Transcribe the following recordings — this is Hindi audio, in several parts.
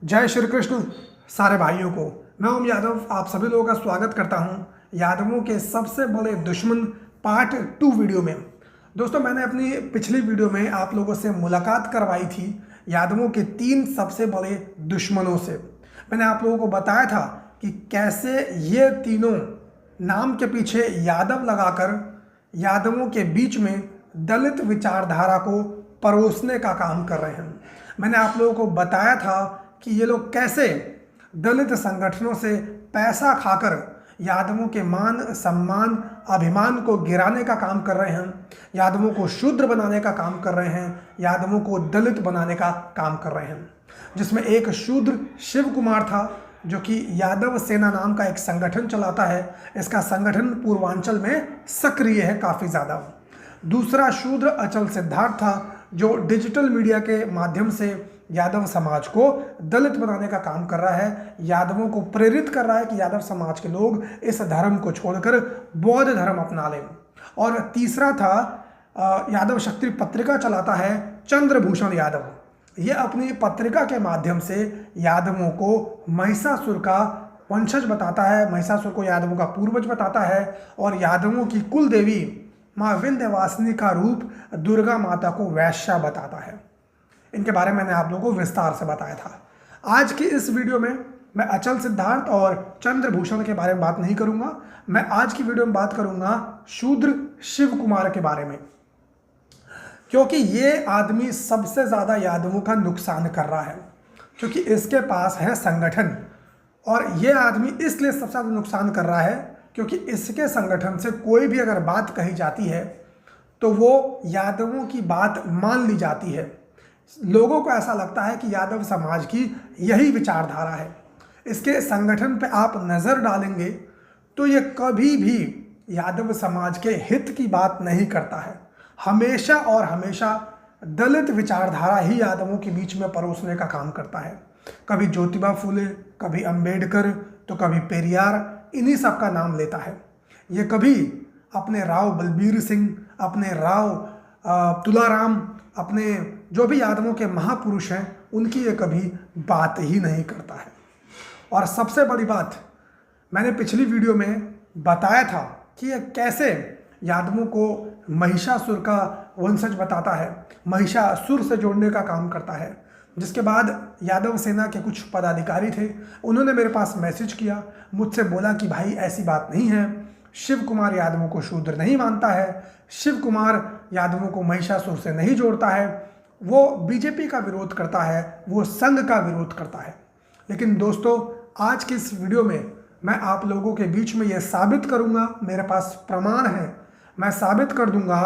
जय श्री कृष्ण सारे भाइयों को। मैं ओम यादव आप सभी लोगों का स्वागत करता हूं यादवों के सबसे बड़े दुश्मन पार्ट 2 वीडियो में। दोस्तों, मैंने अपनी पिछली वीडियो में आप लोगों से मुलाकात करवाई थी यादवों के 3 सबसे बड़े दुश्मनों से। मैंने आप लोगों को बताया था कि कैसे ये तीनों नाम के पीछे यादव लगाकर यादवों के बीच में दलित विचारधारा को परोसने का काम कर रहे हैं। मैंने आप लोगों को बताया था कि ये लोग कैसे दलित संगठनों से पैसा खाकर यादवों के मान सम्मान अभिमान को गिराने का काम कर रहे हैं, यादवों को शूद्र बनाने का काम कर रहे हैं, यादवों को दलित बनाने का काम कर रहे हैं। जिसमें एक शूद्र शिव कुमार था जो कि यादव सेना नाम का एक संगठन चलाता है। इसका संगठन पूर्वांचल में सक्रिय है काफ़ी ज़्यादा। दूसरा शूद्र अचल सिद्धार्थ था जो डिजिटल मीडिया के माध्यम से यादव समाज को दलित बनाने का काम कर रहा है, यादवों को प्रेरित कर रहा है कि यादव समाज के लोग इस धर्म को छोड़कर बौद्ध धर्म अपना लें। और तीसरा था यादव शक्ति पत्रिका चलाता है चंद्रभूषण यादव। ये अपनी पत्रिका के माध्यम से यादवों को महिषासुर का वंशज बताता है, महिषासुर को यादवों का पूर्वज बताता है और यादवों की कुल देवी माँ विंध्यवासिनी का रूप दुर्गा माता को वैश्या बताता है। इनके बारे में मैंने आप लोगों को विस्तार से बताया था। आज की इस वीडियो में मैं अचल सिद्धार्थ और चंद्रभूषण के बारे में बात नहीं करूंगा। मैं आज की वीडियो में बात करूंगा शूद्र शिव कुमार के बारे में, क्योंकि ये आदमी सबसे ज़्यादा यादवों का नुकसान कर रहा है, क्योंकि इसके पास है संगठन। और ये आदमी इसलिए सबसे ज़्यादा नुकसान कर रहा है क्योंकि इसके संगठन से कोई भी अगर बात कही जाती है तो वो यादवों की बात मान ली जाती है। लोगों को ऐसा लगता है कि यादव समाज की यही विचारधारा है। इसके संगठन पे आप नज़र डालेंगे तो ये कभी भी यादव समाज के हित की बात नहीं करता है। हमेशा और हमेशा दलित विचारधारा ही यादवों के बीच में परोसने का काम करता है। कभी ज्योतिबा फूले, कभी अंबेडकर, तो कभी पेरियार, इन्हीं सब का नाम लेता है। ये कभी अपने राव बलबीर सिंह, अपने राव तुलाराम, अपने जो भी यादवों के महापुरुष हैं उनकी ये कभी बात ही नहीं करता है। और सबसे बड़ी बात, मैंने पिछली वीडियो में बताया था कि ये कैसे यादवों को महिषासुर का वंशज बताता है, महिषासुर से जोड़ने का काम करता है। जिसके बाद यादव सेना के कुछ पदाधिकारी थे, उन्होंने मेरे पास मैसेज किया, मुझसे बोला कि भाई ऐसी बात नहीं है, शिव कुमार यादवों को शूद्र नहीं मानता है, शिव कुमार यादवों को महिषासुर से नहीं जोड़ता है, वो बीजेपी का विरोध करता है, वो संघ का विरोध करता है। लेकिन दोस्तों, आज की इस वीडियो में मैं आप लोगों के बीच में ये साबित करूंगा, मेरे पास प्रमाण है, मैं साबित कर दूंगा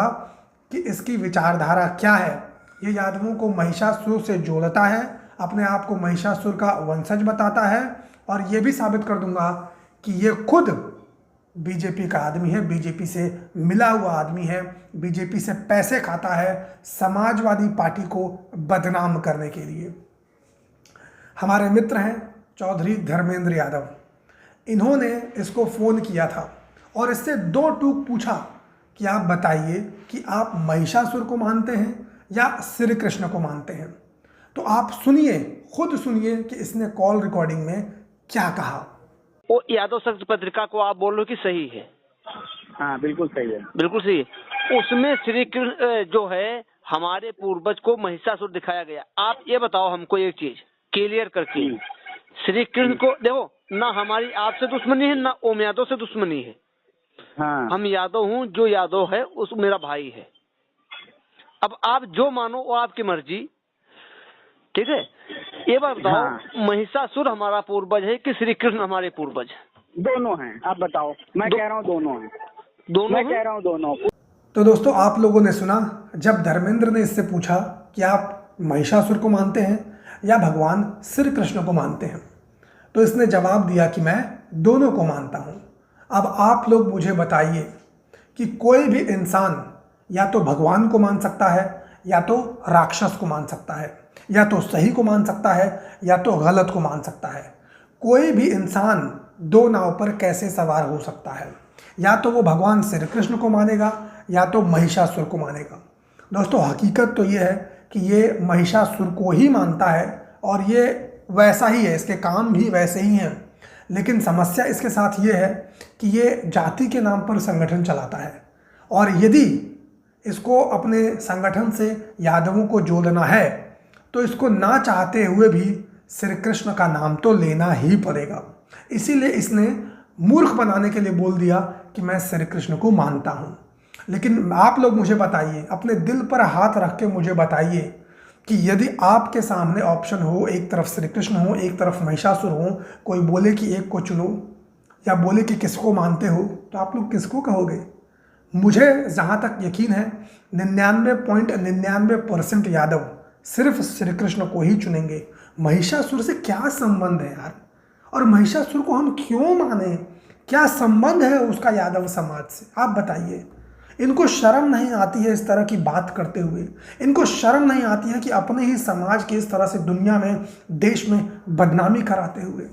कि इसकी विचारधारा क्या है। ये यादवों को महिषासुर से जोड़ता है, अपने आप को महिषासुर का वंशज बताता है, और ये भी साबित कर दूंगा कि ये खुद बीजेपी का आदमी है, बीजेपी से मिला हुआ आदमी है, बीजेपी से पैसे खाता है समाजवादी पार्टी को बदनाम करने के लिए। हमारे मित्र हैं चौधरी धर्मेंद्र यादव, इन्होंने इसको फ़ोन किया था और इससे 2 टूक पूछा कि आप बताइए कि आप महिषासुर को मानते हैं या श्री कृष्ण को मानते हैं। तो आप सुनिए, खुद सुनिए कि इसने कॉल रिकॉर्डिंग में क्या कहा। वो यादव शक्ति पत्रिका को आप बोल रहे हो कि सही है? हाँ, बिल्कुल सही है, बिल्कुल सही है। उसमें श्री कृष्ण जो है हमारे पूर्वज को महिषासुर दिखाया गया। आप ये बताओ हमको एक चीज क्लियर करके, श्री कृष्ण को देखो, ना हमारी आपसे दुश्मनी है ना ओम यादव से दुश्मनी है। हाँ। हम यादव हूँ, जो यादव है उस मेरा भाई है। अब आप जो मानो वो आपकी मर्जी, ठीक है। ये बात बताओ, हाँ। महिषासुर हमारा पूर्वज है कि श्री कृष्ण हमारे पूर्वज? दोनों हैं, आप बताओ। मैं कह रहा हूँ दोनों हैं, दोनों मैं कह रहा हूँ दोनों। तो दोस्तों, आप लोगों ने सुना, जब धर्मेंद्र ने इससे पूछा कि आप महिषासुर को मानते हैं या भगवान श्री कृष्ण को मानते हैं, तो इसने जवाब दिया कि मैं दोनों को मानता हूँ। अब आप लोग मुझे बताइए कि कोई भी इंसान या तो भगवान को मान सकता है, या तो राक्षस को मान सकता है, या तो सही को मान सकता है, या तो गलत को मान सकता है। कोई भी इंसान 2 नाव पर कैसे सवार हो सकता है? या तो वो भगवान श्री कृष्ण को मानेगा या तो महिषासुर को मानेगा। दोस्तों, हकीकत तो ये है कि ये महिषासुर को ही मानता है और ये वैसा ही है, इसके काम भी वैसे ही हैं। लेकिन समस्या इसके साथ ये है कि ये जाति के नाम पर संगठन चलाता है, और यदि इसको अपने संगठन से यादवों को जोड़ना है तो इसको ना चाहते हुए भी श्री कृष्ण का नाम तो लेना ही पड़ेगा। इसीलिए इसने मूर्ख बनाने के लिए बोल दिया कि मैं श्री कृष्ण को मानता हूँ। लेकिन आप लोग मुझे बताइए, अपने दिल पर हाथ रख के मुझे बताइए कि यदि आपके सामने ऑप्शन हो, एक तरफ श्री कृष्ण हो, एक तरफ महिषासुर हो, कोई बोले कि एक को चुनो या बोले कि किसको मानते हो, तो आप लोग किसको कहोगे? मुझे जहाँ तक यकीन है 99.99% यादव सिर्फ श्री कृष्ण को ही चुनेंगे। महिषासुर से क्या संबंध है यार? और महिषासुर को हम क्यों माने? क्या संबंध है उसका यादव समाज से? आप बताइए। इनको शर्म नहीं आती है इस तरह की बात करते हुए? इनको शर्म नहीं आती है कि अपने ही समाज की इस तरह से दुनिया में, देश में बदनामी कराते हुए?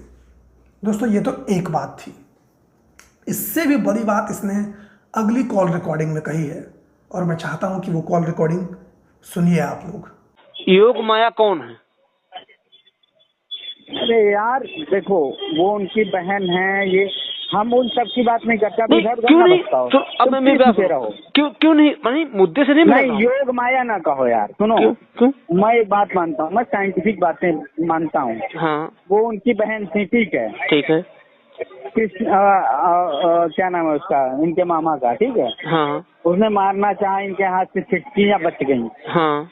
दोस्तों, ये तो एक बात थी। इससे भी बड़ी बात इसने अगली कॉल रिकॉर्डिंग में कही है, और मैं चाहता हूं कि वो कॉल रिकॉर्डिंग सुनिए आप लोग। योग माया कौन है? अरे यार देखो, वो उनकी बहन है, ये हम उन सब की बात नहीं करते। अब नहीं, इधर क्यों उधर नहीं? ना बताओ। तो अब मैं बात रहो। क्यों नहीं? नहीं, मुद्दे से नहीं बोल रहा नहीं, हूं। योग माया ना कहो यार। सुनो, क्यों? मैं एक बात मानता हूँ, मैं साइंटिफिक बातें मानता हूँ। हाँ, वो उनकी बहन थी, ठीक है। ठीक है। कृष्ण क्या नाम है उसका, इनके मामा का, ठीक है। हाँ, उसने मारना चाहा, इनके हाथ से छिटकियां बच गई। हाँ,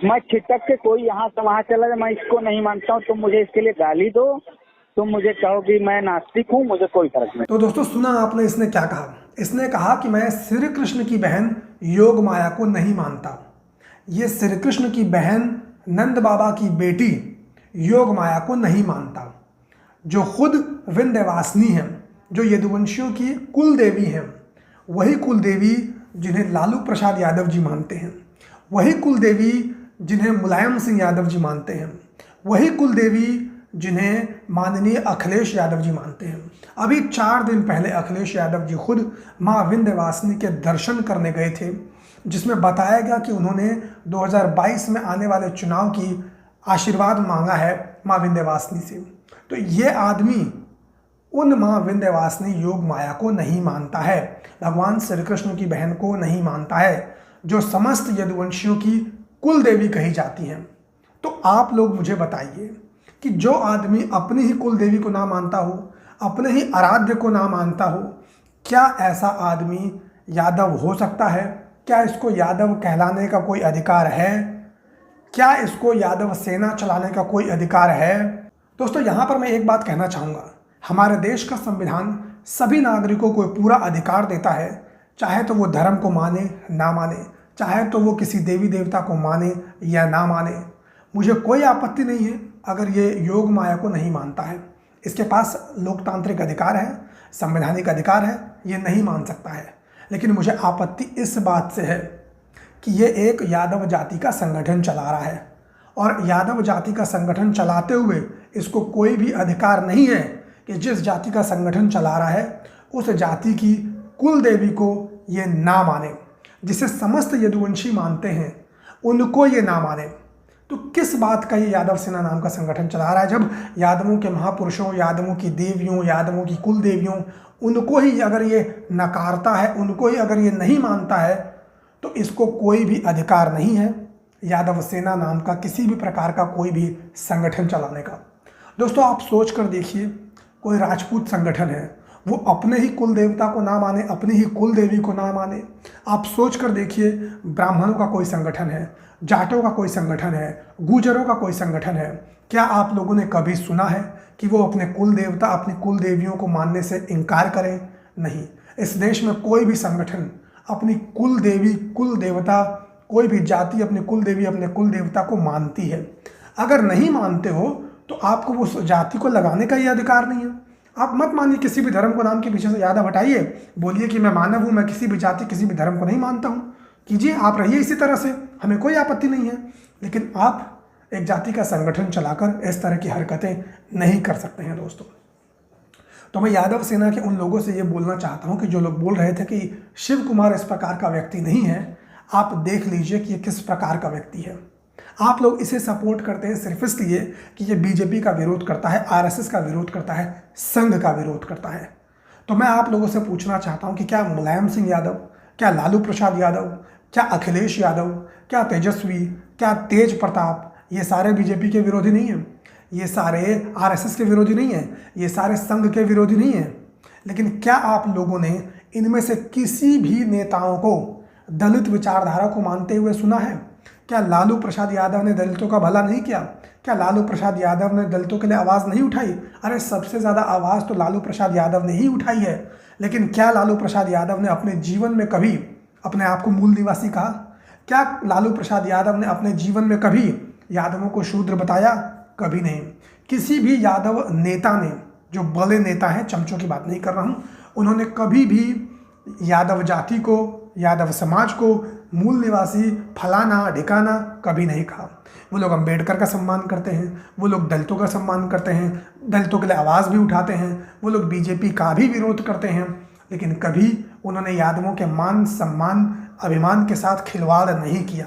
मैं छिटक के कोई यहाँ से वहाँ चला जाए, मैं इसको नहीं मानता हूँ। तुम मुझे इसके लिए गाली दो, तुम मुझे कहो कि मैं नास्तिक हूँ, मुझे कोई फर्क नहीं। तो दोस्तों, सुना आपने इसने क्या कहा? इसने कहा कि मैं श्री कृष्ण की बहन योग माया को नहीं मानता। ये श्री कृष्ण की बहन नंद बाबा की बेटी योग माया को नहीं मानता, जो खुद विंध्यवासिनी हैं, जो यदुवंशियों की कुल देवी हैं। वही कुल देवी जिन्हें लालू प्रसाद यादव जी मानते हैं, वही कुल देवी जिन्हें मुलायम सिंह यादव जी मानते हैं, वही कुल देवी जिन्हें माननीय अखिलेश यादव जी मानते हैं। अभी 4 दिन पहले अखिलेश यादव जी खुद माँ विंध्यवासिनी के दर्शन करने गए थे, जिसमें बताया गया कि उन्होंने 2022 में आने वाले चुनाव की आशीर्वाद मांगा है माँ विंध्यवासिनी से। तो ये आदमी उन माँ विंध्यवासिनी योग माया को नहीं मानता है, भगवान श्री कृष्ण की बहन को नहीं मानता है, जो समस्त यदुवंशियों की कुल देवी कही जाती हैं। तो आप लोग मुझे बताइए कि जो आदमी अपनी ही कुल देवी को ना मानता हो, अपने ही आराध्य को ना मानता हो, क्या ऐसा आदमी यादव हो सकता है? क्या इसको यादव कहलाने का कोई अधिकार है? क्या इसको यादव सेना चलाने का कोई अधिकार है? दोस्तों, यहाँ पर मैं एक बात कहना चाहूँगा। हमारे देश का संविधान सभी नागरिकों को पूरा अधिकार देता है, चाहे तो वो धर्म को माने ना माने, चाहे तो वो किसी देवी देवता को माने या ना माने। मुझे कोई आपत्ति नहीं है अगर ये योग माया को नहीं मानता है। इसके पास लोकतांत्रिक अधिकार है, संवैधानिक अधिकार है, ये नहीं मान सकता है। लेकिन मुझे आपत्ति इस बात से है कि ये एक यादव जाति का संगठन चला रहा है, और यादव जाति का संगठन चलाते हुए इसको कोई भी अधिकार नहीं है कि जिस जाति का संगठन चला रहा है उस जाति की कुल देवी को ये ना माने, जिसे समस्त यदुवंशी मानते हैं उनको ये ना माने। तो किस बात का ये यादव सेना नाम का संगठन चला रहा है, जब यादवों के महापुरुषों, यादवों की देवियों, यादवों की कुल देवियों, उनको ही अगर ये नकारता है, उनको ही अगर ये नहीं मानता है, तो इसको कोई भी अधिकार नहीं है यादव सेना नाम का किसी भी प्रकार का कोई भी संगठन चलाने का। दोस्तों, आप सोच कर देखिए, कोई राजपूत संगठन है, वो अपने ही कुल देवता को ना माने, अपनी ही कुल देवी को ना माने। आप सोच कर देखिए, ब्राह्मणों का कोई संगठन है, जाटों का कोई संगठन है, गुजरों का कोई संगठन है, क्या आप लोगों ने कभी सुना है कि वो अपने कुल देवता, अपनी कुल देवियों को मानने से इनकार करें? नहीं। इस देश में कोई भी संगठन अपनी कुल देवी, कुल देवता, कोई भी जाति अपनी कुल देवी, अपने कुल देवता को मानती है। अगर नहीं मानते हो तो आपको उस जाति को लगाने का ये अधिकार नहीं है। आप मत मानिए किसी भी धर्म को नाम के पीछे से यादव हटाइए, बोलिए कि मैं मानव हूँ, मैं किसी भी जाति, किसी भी धर्म को नहीं मानता हूँ। कीजिए, आप रहिए इसी तरह से, हमें कोई आपत्ति नहीं है। लेकिन आप एक जाति का संगठन चलाकर इस तरह की हरकतें नहीं कर सकते हैं दोस्तों। तो मैं यादव सेना के उन लोगों से ये बोलना चाहता हूँ कि जो लोग बोल रहे थे कि शिव कुमार इस प्रकार का व्यक्ति नहीं है, आप देख लीजिए कि ये किस प्रकार का व्यक्ति है। आप लोग इसे सपोर्ट करते हैं सिर्फ इसलिए कि ये बीजेपी का विरोध करता है, आरएसएस का विरोध करता है, संघ का विरोध करता है। तो मैं आप लोगों से पूछना चाहता हूं कि क्या मुलायम सिंह यादव, क्या लालू प्रसाद यादव, क्या अखिलेश यादव, क्या तेजस्वी, क्या तेज प्रताप, ये सारे बीजेपी के विरोधी नहीं हैं, ये सारे आरएसएस के विरोधी नहीं हैं, ये सारे संघ के विरोधी नहीं हैं। लेकिन क्या आप लोगों ने इनमें से किसी भी नेताओं को दलित विचारधारा को मानते हुए सुना है? क्या लालू प्रसाद यादव ने दलितों का भला नहीं किया? क्या लालू प्रसाद यादव ने दलितों के लिए आवाज़ नहीं उठाई? अरे सबसे ज़्यादा आवाज़ तो लालू प्रसाद यादव ने ही उठाई है। लेकिन क्या लालू प्रसाद यादव ने अपने जीवन में कभी अपने आप को मूल निवासी कहा? क्या लालू प्रसाद यादव ने अपने जीवन में कभी यादवों को शूद्र बताया? कभी नहीं। किसी भी यादव नेता ने, जो बड़े नेता हैं, चमचों की बात नहीं कर रहा हूँ, उन्होंने कभी भी यादव जाति को, यादव समाज को मूल निवासी फलाना ढिकाना कभी नहीं कहा। वो लोग अंबेडकर का सम्मान करते हैं, वो लोग दलितों का सम्मान करते हैं, दलितों के लिए आवाज़ भी उठाते हैं, वो लोग बीजेपी का भी विरोध करते हैं, लेकिन कभी उन्होंने यादवों के मान सम्मान अभिमान के साथ खिलवाड़ नहीं किया।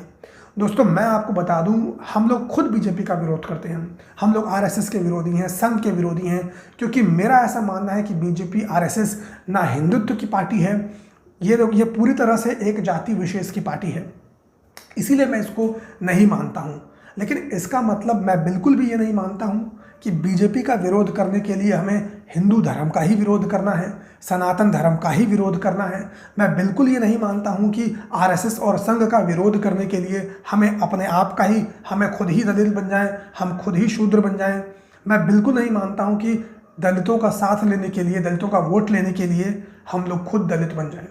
दोस्तों मैं आपको बता दूं, हम लोग खुद बीजेपी का विरोध करते हैं, हम लोग आरएसएस के विरोधी हैं, संघ के विरोधी हैं, क्योंकि मेरा ऐसा मानना है कि बीजेपी आरएसएस ना हिंदुत्व की पार्टी है, ये पूरी तरह से एक जाति विशेष की पार्टी है, इसीलिए मैं इसको नहीं मानता हूँ। लेकिन इसका मतलब मैं बिल्कुल भी ये नहीं मानता हूँ कि बीजेपी का विरोध करने के लिए हमें हिंदू धर्म का ही विरोध करना है, सनातन धर्म का ही विरोध करना है। मैं बिल्कुल ये नहीं मानता हूँ कि आरएसएस और संघ का विरोध करने के लिए हमें अपने आप का ही, हमें खुद ही दलित बन जाएं, हम खुद ही शूद्र बन जाएं। मैं बिल्कुल नहीं मानता हूँ कि दलितों का साथ लेने के लिए, दलितों का वोट लेने के लिए हम लोग खुद दलित बन जाएं।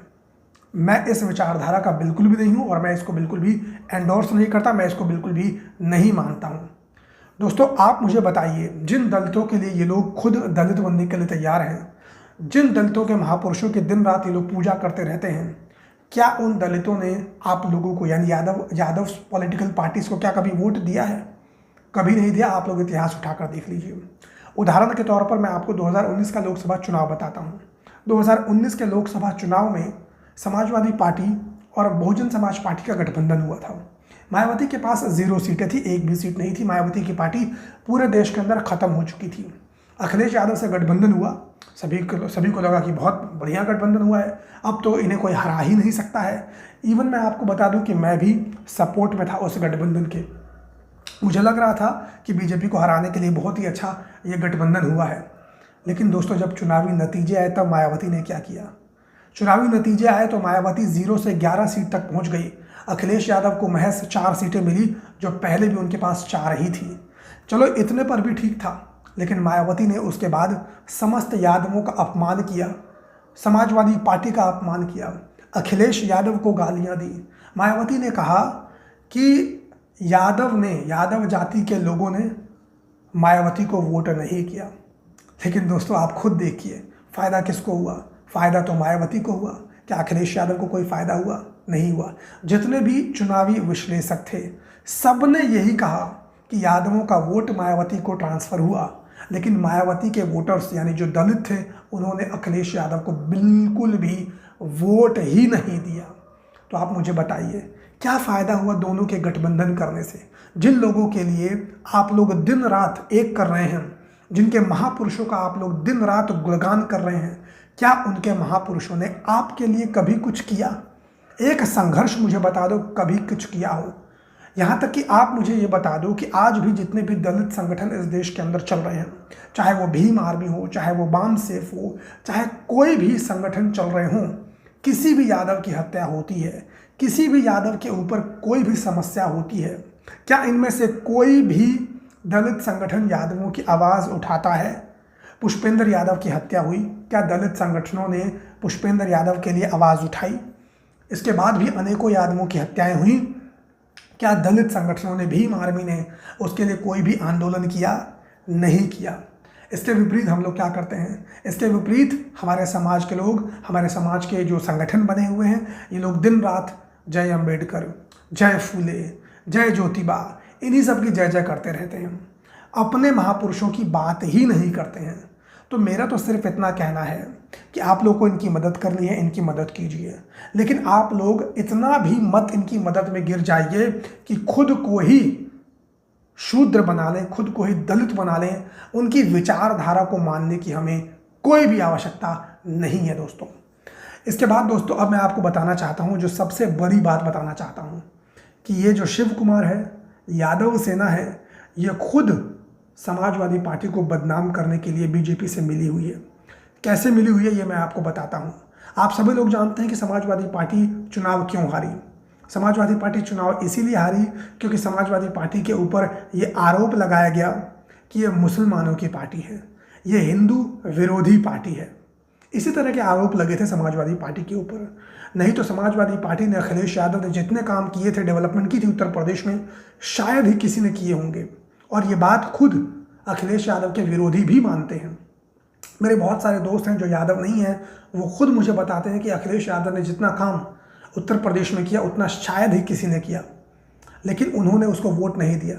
मैं इस विचारधारा का बिल्कुल भी नहीं हूँ और मैं इसको बिल्कुल भी एंडोर्स नहीं करता, मैं इसको बिल्कुल भी नहीं मानता हूँ। दोस्तों आप मुझे बताइए, जिन दलितों के लिए ये लोग खुद दलित बनने के लिए तैयार हैं, जिन दलितों के महापुरुषों के दिन रात ये लोग पूजा करते रहते हैं, क्या उन दलितों ने आप लोगों को, यानी यादव पॉलिटिकल पार्टीज को क्या कभी वोट दिया है? कभी नहीं दिया। आप लोग इतिहास उठाकर देख लीजिए। उदाहरण के तौर पर मैं आपको 2019 का लोकसभा चुनाव बताता हूँ। 2019 के लोकसभा चुनाव में समाजवादी पार्टी और बहुजन समाज पार्टी का गठबंधन हुआ था। मायावती के पास 0 सीटें थी, एक भी सीट नहीं थी। मायावती की पार्टी पूरे देश के अंदर ख़त्म हो चुकी थी। अखिलेश यादव से गठबंधन हुआ, सभी को लगा कि बहुत बढ़िया गठबंधन हुआ है, अब तो इन्हें कोई हरा ही नहीं सकता है। इवन मैं आपको बता दूं कि मैं भी सपोर्ट में था उस गठबंधन के। मुझे लग रहा था कि बीजेपी को हराने के लिए बहुत ही अच्छा ये गठबंधन हुआ है। लेकिन दोस्तों जब चुनावी नतीजे आए तब मायावती ने क्या किया? चुनावी नतीजे आए तो मायावती 0 से 11 सीट तक पहुंच गई। अखिलेश यादव को महज 4 सीटें मिली, जो पहले भी उनके पास 4 ही थी। चलो इतने पर भी ठीक था, लेकिन मायावती ने उसके बाद समस्त यादवों का अपमान किया, समाजवादी पार्टी का अपमान किया, अखिलेश यादव को गालियां दी। मायावती ने कहा कि यादव जाति के लोगों ने मायावती को वोट नहीं किया। लेकिन दोस्तों आप खुद देखिए, फ़ायदा किसको हुआ? फ़ायदा तो मायावती को हुआ। क्या अखिलेश यादव को कोई फ़ायदा हुआ? नहीं हुआ। जितने भी चुनावी विश्लेषक थे, सब ने यही कहा कि यादवों का वोट मायावती को ट्रांसफ़र हुआ, लेकिन मायावती के वोटर्स यानी जो दलित थे, उन्होंने अखिलेश यादव को बिल्कुल भी वोट ही नहीं दिया। तो आप मुझे बताइए, क्या फ़ायदा हुआ दोनों के गठबंधन करने से? जिन लोगों के लिए आप लोग दिन रात एक कर रहे हैं, जिनके महापुरुषों का आप लोग दिन रात गुणगान कर रहे हैं, क्या उनके महापुरुषों ने आपके लिए कभी कुछ किया? एक संघर्ष मुझे बता दो कभी कुछ किया हो। यहाँ तक कि आप मुझे ये बता दो कि आज भी जितने भी दलित संगठन इस देश के अंदर चल रहे हैं, चाहे वो भीम आर्मी हो, चाहे वो बाम सेफ हो, चाहे कोई भी संगठन चल रहे हों, किसी भी यादव की हत्या होती है, किसी भी यादव के ऊपर कोई भी समस्या होती है, क्या इनमें से कोई भी दलित संगठन यादवों की आवाज़ उठाता है? पुष्पेंद्र यादव की हत्या हुई, क्या दलित संगठनों ने पुष्पेंद्र यादव के लिए आवाज़ उठाई? इसके बाद भी अनेकों यादवों की हत्याएं हुई, क्या दलित संगठनों ने, भीम आर्मी ने उसके लिए कोई भी आंदोलन किया? नहीं किया। इसके विपरीत हम लोग क्या करते हैं? इसके विपरीत हमारे समाज के लोग, हमारे समाज के जो संगठन बने हुए हैं, ये लोग दिन रात जय अंबेडकर, जय फूले, जय ज्योतिबा, इन्हीं सब की जय जय करते रहते हैं, अपने महापुरुषों की बात ही नहीं करते हैं। तो मेरा तो सिर्फ इतना कहना है कि आप लोग को इनकी मदद करनी है, इनकी मदद कीजिए, लेकिन आप लोग इतना भी मत इनकी मदद में गिर जाइए कि खुद को ही शूद्र बना लें, खुद को ही दलित बना लें, उनकी विचारधारा को मानने की हमें कोई भी आवश्यकता नहीं है दोस्तों। इसके बाद दोस्तों अब मैं आपको बताना चाहता हूँ, जो सबसे बड़ी बात बताना चाहता हूँ कि ये जो शिव कुमार है, यादव सेना है, ये खुद समाजवादी पार्टी को बदनाम करने के लिए बीजेपी से मिली हुई है। कैसे मिली हुई है ये मैं आपको बताता हूँ। आप सभी लोग जानते हैं कि समाजवादी पार्टी चुनाव क्यों हारी। समाजवादी पार्टी चुनाव इसीलिए हारी क्योंकि समाजवादी पार्टी के ऊपर ये आरोप लगाया गया कि ये मुसलमानों की पार्टी है, ये हिंदू विरोधी पार्टी है। इसी तरह के आरोप लगे थे समाजवादी पार्टी के ऊपर। नहीं तो समाजवादी पार्टी ने, अखिलेश यादव ने जितने काम किए थे, डेवलपमेंट की थी उत्तर प्रदेश में, शायद ही किसी ने किए होंगे। और ये बात खुद अखिलेश यादव के विरोधी भी मानते हैं। मेरे बहुत सारे दोस्त हैं जो यादव नहीं हैं, वो खुद मुझे बताते हैं कि अखिलेश यादव ने जितना काम उत्तर प्रदेश में किया उतना शायद ही किसी ने किया, लेकिन उन्होंने उसको वोट नहीं दिया।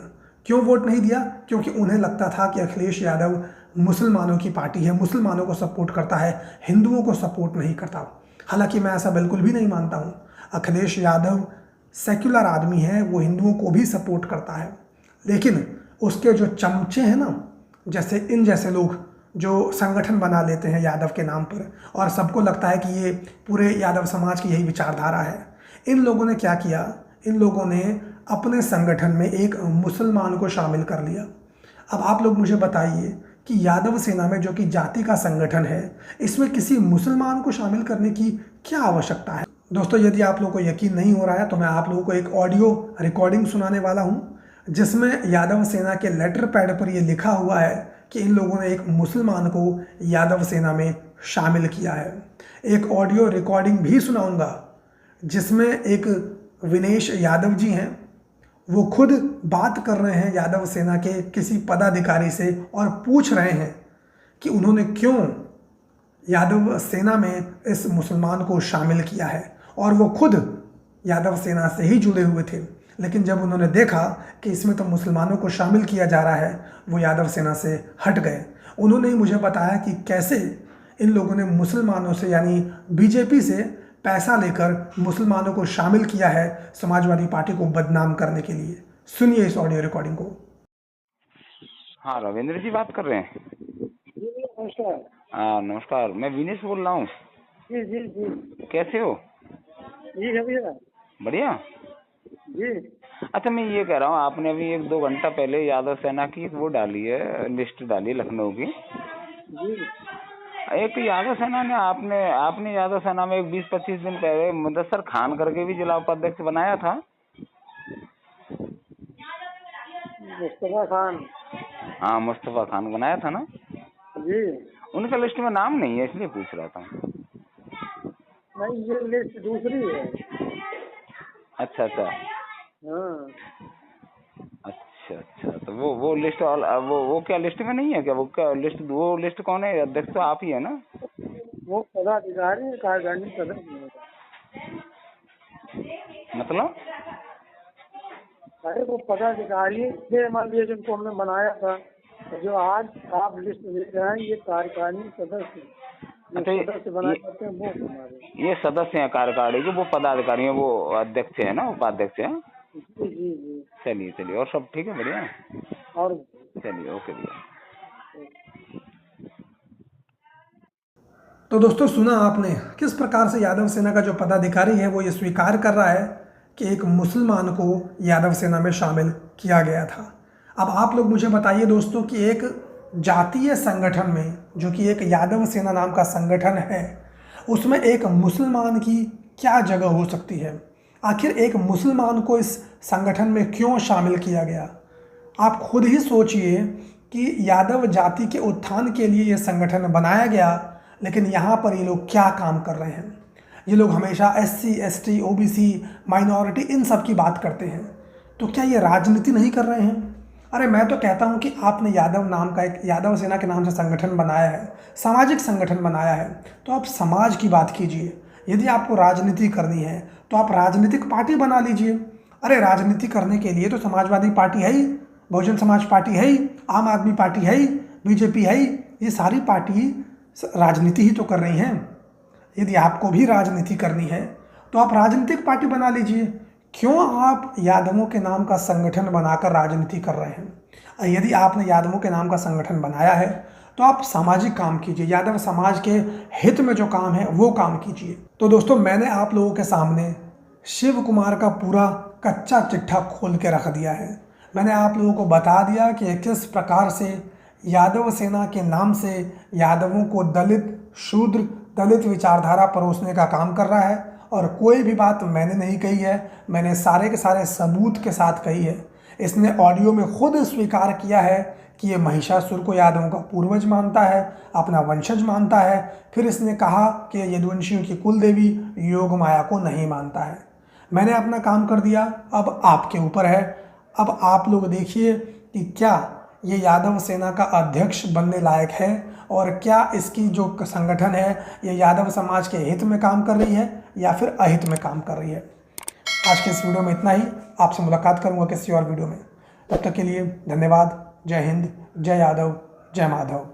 क्यों वोट नहीं दिया? क्योंकि उन्हें लगता था कि अखिलेश यादव मुसलमानों की पार्टी है, मुसलमानों को सपोर्ट करता है, हिंदुओं को सपोर्ट नहीं करता। हालांकि मैं ऐसा बिल्कुल भी नहीं मानता हूँ। अखिलेश यादव सेक्युलर आदमी है, वो हिंदुओं को भी सपोर्ट करता है, लेकिन उसके जो चमचे हैं ना, जैसे इन जैसे लोग जो संगठन बना लेते हैं यादव के नाम पर, और सबको लगता है कि ये पूरे यादव समाज की यही विचारधारा है। इन लोगों ने क्या किया? इन लोगों ने अपने संगठन में एक मुसलमान को शामिल कर लिया। अब आप लोग मुझे बताइए कि यादव सेना में, जो कि जाति का संगठन है, इसमें किसी मुसलमान को शामिल करने की क्या आवश्यकता है? दोस्तों, यदि आप लोगों को यकीन नहीं हो रहा है तो मैं आप लोगों को एक ऑडियो रिकॉर्डिंग सुनाने वाला हूँ, जिसमें यादव सेना के लेटर पैड पर यह लिखा हुआ है कि इन लोगों ने एक मुसलमान को यादव सेना में शामिल किया है। एक ऑडियो रिकॉर्डिंग भी सुनाऊंगा जिसमें एक विनेश यादव जी हैं, वो खुद बात कर रहे हैं यादव सेना के किसी पदाधिकारी से और पूछ रहे हैं कि उन्होंने क्यों यादव सेना में इस मुसलमान को शामिल किया है। और वो खुद यादव सेना से ही जुड़े हुए थे, लेकिन जब उन्होंने देखा कि इसमें तो मुसलमानों को शामिल किया जा रहा है, वो यादव सेना से हट गए। उन्होंने ही मुझे बताया कि कैसे इन लोगों ने मुसलमानों से, यानी बीजेपी से पैसा लेकर मुसलमानों को शामिल किया है समाजवादी पार्टी को बदनाम करने के लिए। सुनिए इस ऑडियो रिकॉर्डिंग को। हाँ, रविंद्र जी बात कर रहे हैं। जी नमस्कार। हाँ नमस्कार, मैं विनेश बोल रहा हूँ। जी जी जी कैसे हो? जी भैया। बढ़िया जी अच्छा, मैं ये कह रहा हूँ, आपने अभी 1-2 घंटा पहले यादव सेना की वो डाली है, लिस्ट डाली है लखनऊ की। जी एक यादव सेना ने आपने यादव सेना में एक 20-25 दिन पहले मुदस्सर खान करके भी जिला उपाध्यक्ष बनाया था। मुस्तफा खान। हाँ, मुस्तफा खान बनाया था ना। जी उनका लिस्ट में नाम नहीं है, इसलिए पूछ रहा था। नहीं, ये लिस्ट दूसरी है। अच्छा अच्छा हाँ अच्छा अच्छा, तो वो लिस्ट वो क्या लिस्ट में नहीं है क्या? वो लिस्ट कौन है? अध्यक्ष तो आप ही है ना? वो पदाधिकारी कार्यकारिणी सदस्य है। मतलब? अरे वो पदाधिकारी थे, मान लीजिए जिनको हमने बनाया था, जो आज आप लिस्ट दे रहे हैं, ये कार्यकारिणी सदस्य, जो अच्छा, सदस्य बनाए जाते हैं वो हमारे। ये सदस्य हैं कार्यकारिणी के, वो पदाधिकारी हैं, वो अध्यक्ष है ना, उपाध्यक्ष है। जी जी जी। चलिए और सब ठीक है, बढ़िया है। और चलिए, ओके भैया। तो दोस्तों, सुना आपने किस प्रकार से यादव सेना का जो पदाधिकारी है वो ये स्वीकार कर रहा है कि एक मुसलमान को यादव सेना में शामिल किया गया था। अब आप लोग मुझे बताइए दोस्तों कि एक जातीय संगठन में, जो कि एक यादव सेना नाम का संगठन है, उसमें एक मुसलमान की क्या जगह हो सकती है? आखिर एक मुसलमान को इस संगठन में क्यों शामिल किया गया? आप खुद ही सोचिए कि यादव जाति के उत्थान के लिए ये संगठन बनाया गया, लेकिन यहाँ पर ये लोग क्या काम कर रहे हैं? ये लोग हमेशा SC, ST, OBC, माइनॉरिटी, इन सब की बात करते हैं। तो क्या ये राजनीति नहीं कर रहे हैं? अरे मैं तो कहता हूँ कि आपने यादव नाम का एक, यादव सेना के नाम से संगठन बनाया है, सामाजिक संगठन बनाया है, तो आप समाज की बात कीजिए। यदि आपको राजनीति करनी है तो आप राजनीतिक पार्टी बना लीजिए। अरे राजनीति करने के लिए तो समाजवादी पार्टी है ही, बहुजन समाज पार्टी है ही, आम आदमी पार्टी है ही, BJP है ही, ये सारी पार्टी राजनीति ही तो कर रही हैं। यदि आपको भी राजनीति करनी है तो आप राजनीतिक पार्टी बना लीजिए। क्यों आप यादवों के नाम का संगठन बनाकर राजनीति कर रहे हैं? यदि आपने यादवों के नाम का संगठन बनाया है तो आप सामाजिक काम कीजिए, यादव समाज के हित में जो काम है वो काम कीजिए। तो दोस्तों, मैंने आप लोगों के सामने शिव कुमार का पूरा कच्चा चिट्ठा खोल के रख दिया है। मैंने आप लोगों को बता दिया कि किस प्रकार से यादव सेना के नाम से यादवों को दलित, शूद्र, दलित विचारधारा परोसने का काम कर रहा है। और कोई भी बात मैंने नहीं कही है, मैंने सारे के सारे सबूत के साथ कही है। इसने ऑडियो में खुद स्वीकार किया है कि ये महिषासुर को यादवों का पूर्वज मानता है, अपना वंशज मानता है। फिर इसने कहा कि यदुवंशियों की कुल देवी योग माया को नहीं मानता है। मैंने अपना काम कर दिया, अब आपके ऊपर है। अब आप लोग देखिए कि क्या ये यादव सेना का अध्यक्ष बनने लायक है और क्या इसकी जो संगठन है ये यादव समाज के हित में काम कर रही है या फिर अहित में काम कर रही है। आज के इस वीडियो में इतना ही। आपसे मुलाकात करूंगा किसी और वीडियो में। तब तक के लिए धन्यवाद। जय हिंद, जय यादव, जय माधव।